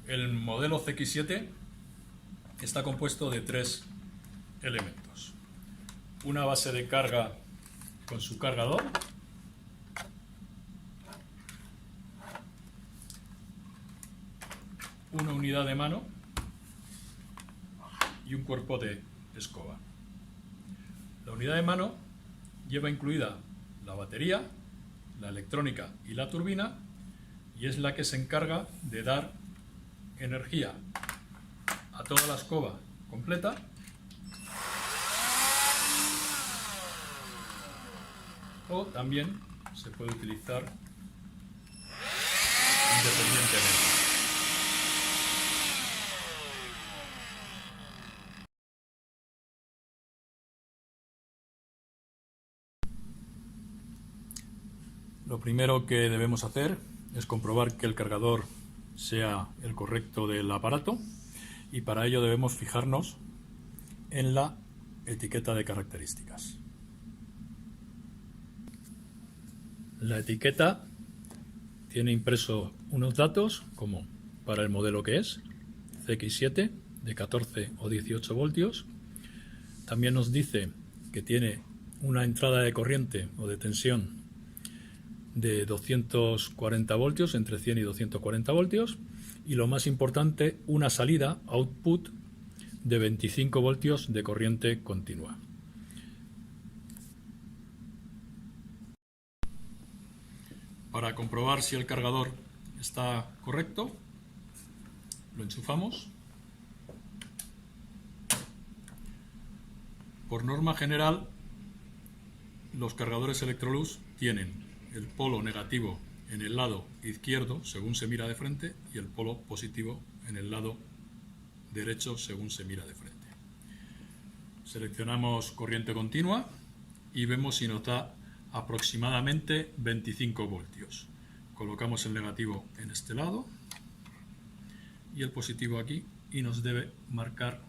El modelo CX7 está compuesto de 3 elementos. Una base de carga con su cargador, una unidad de mano y un cuerpo de escoba. La unidad de mano lleva incluida la batería, la electrónica y la turbina, y es la que se encarga de dar energía a toda la escoba completa o también se puede utilizar independientemente. Lo primero que debemos hacer es comprobar que el cargador sea el correcto del aparato, y para ello debemos fijarnos en la etiqueta de características. La etiqueta tiene impreso unos datos como para el modelo que es CX7 de 14 o 18 voltios. También nos dice que tiene una entrada de corriente o de tensión de 240 voltios, entre 100 y 240 voltios, y lo más importante, una salida, output, de 25 voltios de corriente continua. Para comprobar si el cargador está correcto, lo enchufamos. Por norma general, los cargadores Electrolux tienen el polo negativo en el lado izquierdo según se mira de frente y el polo positivo en el lado derecho según se mira de frente. Seleccionamos corriente continua y vemos si nos da aproximadamente 25 voltios. Colocamos el negativo en este lado y el positivo aquí, y nos debe marcar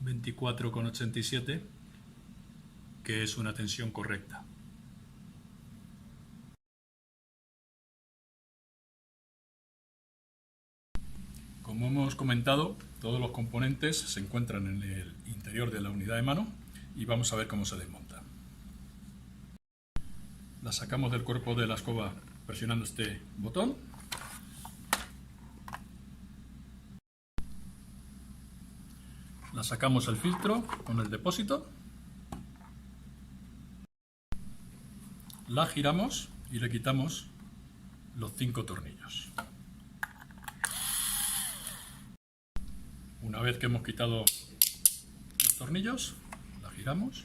24,87, que es una tensión correcta. Como hemos comentado, todos los componentes se encuentran en el interior de la unidad de mano y vamos a ver cómo se desmonta. La sacamos del cuerpo de la escoba presionando este botón. La sacamos el filtro con el depósito. La giramos y le quitamos los 5 tornillos. Una vez que hemos quitado los tornillos, la giramos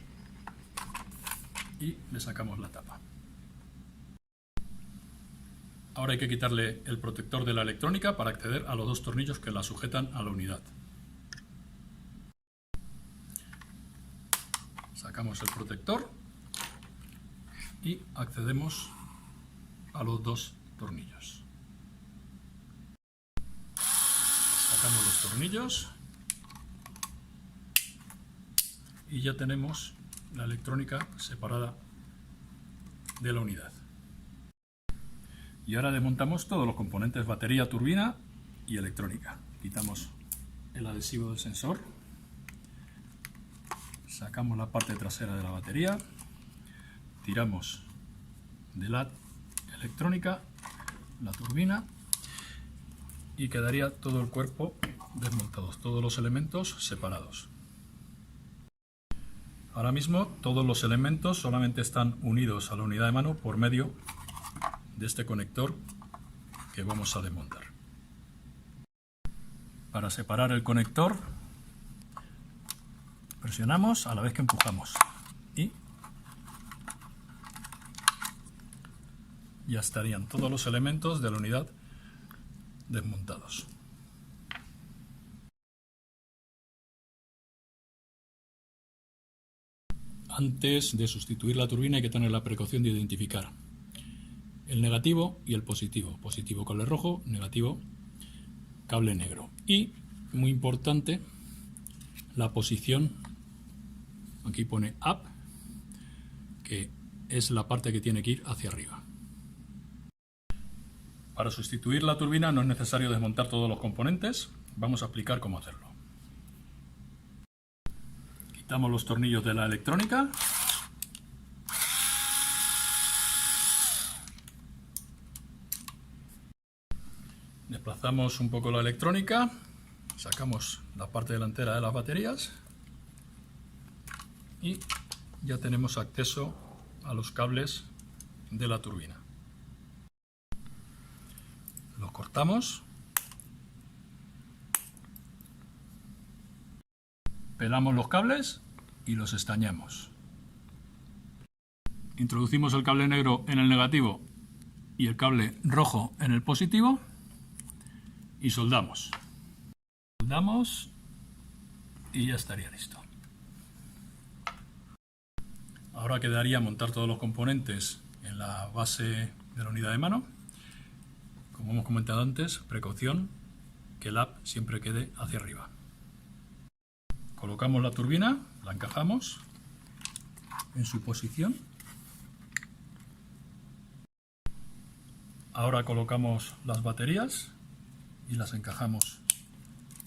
y le sacamos la tapa. Ahora hay que quitarle el protector de la electrónica para acceder a los 2 tornillos que la sujetan a la unidad. Sacamos el protector y accedemos a los 2 tornillos. Sacamos los tornillos y ya tenemos la electrónica separada de la unidad. Y ahora desmontamos todos los componentes: batería, turbina y electrónica. Quitamos el adhesivo del sensor, sacamos la parte trasera de la batería, tiramos de la electrónica, la turbina, y quedaría todo el cuerpo desmontado, todos los elementos separados. Ahora mismo todos los elementos solamente están unidos a la unidad de mano por medio de este conector que vamos a desmontar. Para separar el conector, presionamos a la vez que empujamos y ya estarían todos los elementos de la unidad desmontados. Antes de sustituir la turbina hay que tener la precaución de identificar el negativo y el positivo. Positivo cable rojo, negativo cable negro. Y, muy importante, la posición. Aquí pone up, que es la parte que tiene que ir hacia arriba. Para sustituir la turbina no es necesario desmontar todos los componentes. Vamos a explicar cómo hacerlo. Quitamos los tornillos de la electrónica. Desplazamos un poco la electrónica. Sacamos la parte delantera de las baterías. Y ya tenemos acceso a los cables de la turbina. Los cortamos, pelamos los cables y los estañamos. Introducimos el cable negro en el negativo y el cable rojo en el positivo y soldamos. Soldamos y ya estaría listo. Ahora quedaría montar todos los componentes en la base de la unidad de mano. Como hemos comentado antes, precaución, que el hub siempre quede hacia arriba. Colocamos la turbina, la encajamos en su posición. Ahora colocamos las baterías y las encajamos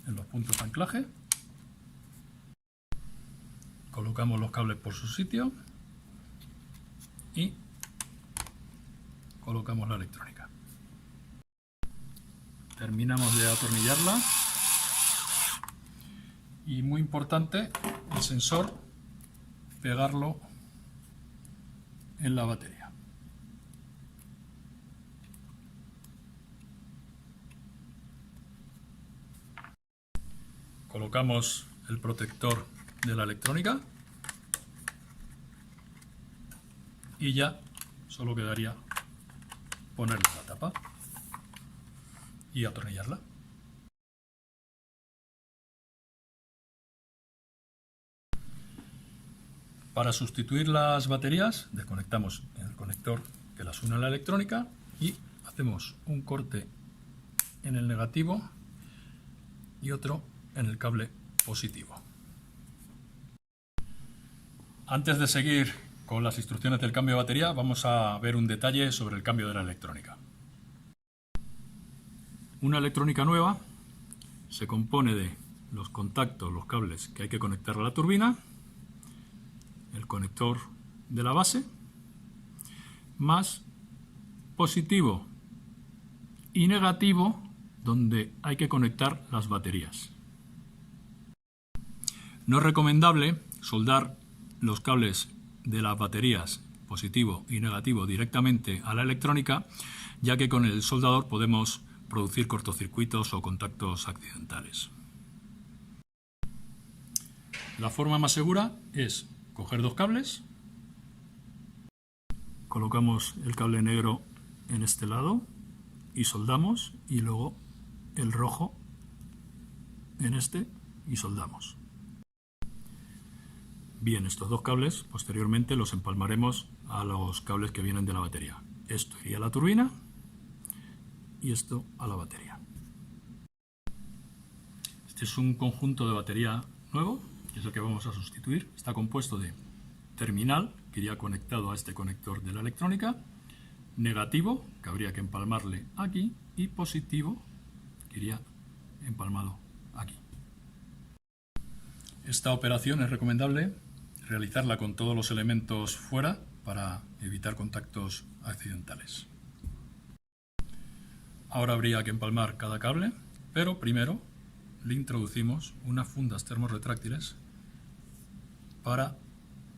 en los puntos de anclaje. Colocamos los cables por su sitio y colocamos la electrónica. Terminamos de atornillarla y, muy importante, el sensor, pegarlo en la batería. Colocamos el protector de la electrónica y ya solo quedaría ponerle la tapa y atornillarla. Para sustituir las baterías, desconectamos el conector que las une a la electrónica y hacemos un corte en el negativo y otro en el cable positivo. Antes de seguir con las instrucciones del cambio de batería, vamos a ver un detalle sobre el cambio de la electrónica. Una electrónica nueva se compone de los contactos, los cables que hay que conectar a la turbina, el conector de la base, más positivo y negativo donde hay que conectar las baterías. No es recomendable soldar los cables de las baterías positivo y negativo directamente a la electrónica, ya que con el soldador podemos producir cortocircuitos o contactos accidentales. La forma más segura es coger dos cables, colocamos el cable negro en este lado y soldamos, y luego el rojo en este y soldamos. Bien, estos dos cables posteriormente los empalmaremos a los cables que vienen de la batería. Esto iría a la turbina y esto a la batería. Este es un conjunto de batería nuevo, que es el que vamos a sustituir. Está compuesto de terminal, que iría conectado a este conector de la electrónica, negativo, que habría que empalmarle aquí, y positivo, que iría empalmado aquí. Esta operación es recomendable realizarla con todos los elementos fuera para evitar contactos accidentales. Ahora habría que empalmar cada cable, pero primero le introducimos unas fundas termorretráctiles para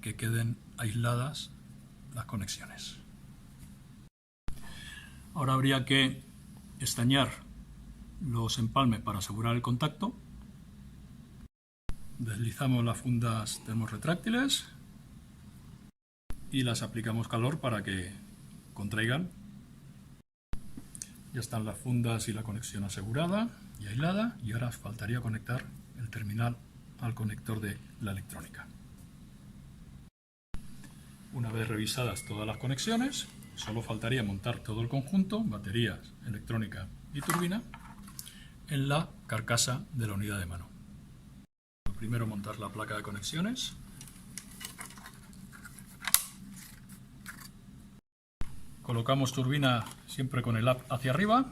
que queden aisladas las conexiones. Ahora habría que estañar los empalmes para asegurar el contacto. Deslizamos las fundas termorretráctiles y las aplicamos calor para que contraigan. Ya están las fundas y la conexión asegurada y aislada, y ahora faltaría conectar el terminal al conector de la electrónica. Una vez revisadas todas las conexiones, solo faltaría montar todo el conjunto, baterías, electrónica y turbina, en la carcasa de la unidad de mano. Primero montar la placa de conexiones. Colocamos turbina siempre con el hub hacia arriba.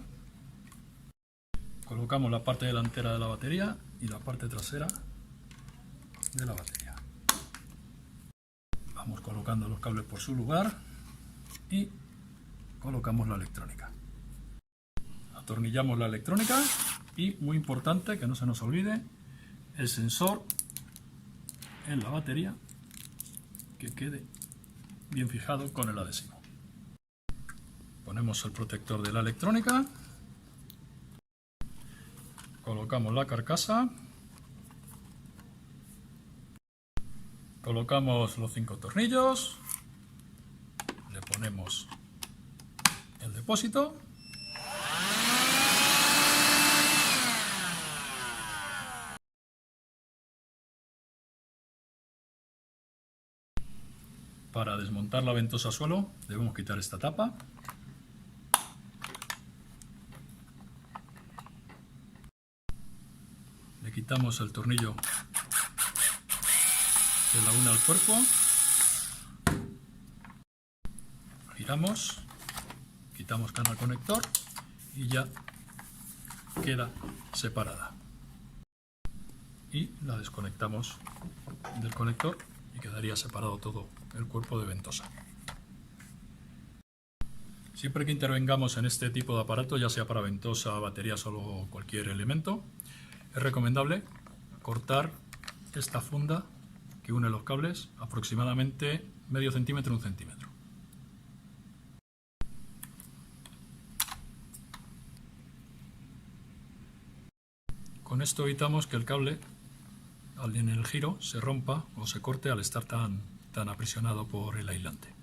Colocamos la parte delantera de la batería y la parte trasera de la batería. Vamos colocando los cables por su lugar y colocamos la electrónica. Atornillamos la electrónica y, muy importante, que no se nos olvide, el sensor en la batería, que quede bien fijado con el adhesivo. Ponemos el protector de la electrónica, colocamos la carcasa, colocamos los 5 tornillos, le ponemos el depósito para desmontar la ventosa suelo. Debemos quitar esta tapa. Le quitamos el tornillo que la une al cuerpo, giramos, quitamos canal conector y ya queda separada. Y la desconectamos del conector y quedaría separado todo el cuerpo de ventosa. Siempre que intervengamos en este tipo de aparato, ya sea para ventosa, baterías o cualquier elemento, es recomendable cortar esta funda que une los cables aproximadamente medio centímetro, 1 centímetro. Con esto evitamos que el cable en el giro se rompa o se corte al estar tan aprisionado por el aislante.